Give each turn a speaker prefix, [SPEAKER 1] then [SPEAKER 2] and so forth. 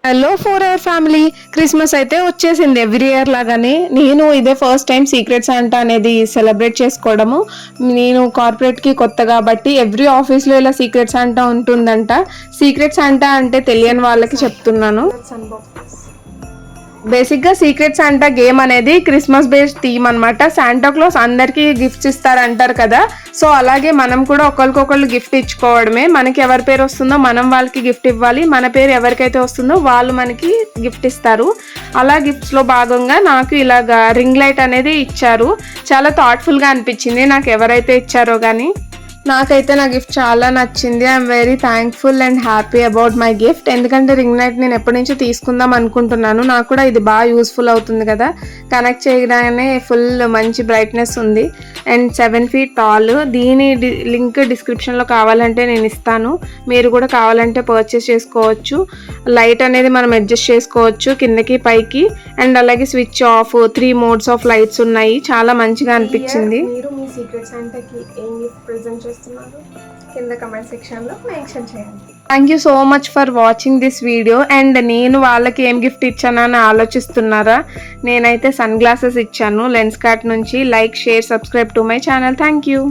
[SPEAKER 1] Hello for our family, Christmas అయితే వచ్చేసింది. Every year లాగానే నేను ఇదే ఫస్ట్ టైం సీక్రెట్ శాంటా అనేది సెలబ్రేట్ చేసుకోవడము. నేను కార్పొరేట్కి కొత్త కాబట్టి ఎవ్రీ ఆఫీస్లో ఇలా సీక్రెట్ శాంటా ఉంటుందంట. సీక్రెట్ శాంటా అంటే తెలియని వాళ్ళకి చెప్తున్నాను. బేసిక్గా సీక్రెట్ శాంటా గేమ్ అనేది క్రిస్మస్ బేస్డ్ థీమ్ అనమాట. శాంటా క్లాస్ అందరికీ గిఫ్ట్స్ ఇస్తారంటారు కదా, సో అలాగే మనం కూడా ఒకరికొకళ్ళు గిఫ్ట్ ఇచ్చుకోవడమే. మనకి ఎవరి పేరు వస్తుందో మనం వాళ్ళకి గిఫ్ట్ ఇవ్వాలి, మన పేరు ఎవరికైతే వస్తుందో వాళ్ళు మనకి గిఫ్ట్ ఇస్తారు. అలా గిఫ్ట్స్లో భాగంగా నాకు ఇలాగా రింగ్ లైట్ అనేది ఇచ్చారు. చాలా థాట్ఫుల్గా అనిపించింది నాకు ఎవరైతే ఇచ్చారో కానీ. నాకైతే నా గిఫ్ట్ చాలా నచ్చింది. I'm very thankful and happy about my gift. ఎందుకంటే రింగ్ లైట్ నేను ఎప్పటి నుంచో తీసుకుందాం అనుకుంటున్నాను. నాకు కూడా ఇది బాగా యూస్ఫుల్ అవుతుంది కదా, కనెక్ట్ చేయగానే ఫుల్ మంచి బ్రైట్నెస్ ఉంది అండ్ 7 feet టాల్. దీని లింక్ డిస్క్రిప్షన్లో కావాలంటే నేను ఇస్తాను, మీరు కూడా కావాలంటే పర్చేస్ చేసుకోవచ్చు. లైట్ అనేది మనం అడ్జస్ట్ చేసుకోవచ్చు కిందకి పైకి, అండ్ అలాగే switch off 3 modes of lights ఉన్నాయి. చాలా మంచిగా అనిపించింది. మీరు మీ సీక్రెట్ శాంటాకి ఏం గిఫ్ట్ ప్రెజెంట్ చేస్తున్నారు కింద కమెంట్ సెక్షన్లో మెన్షన్ చేయండి. Thank you so much for watching this video. And నేను వాళ్ళకి ఏం గిఫ్ట్ ఇచ్చానని ఆలోచిస్తున్నారా? నేనైతే సన్ గ్లాసెస్ ఇచ్చాను లెన్స్ కార్ట్ నుంచి. Like, share, subscribe to my channel. Thank you.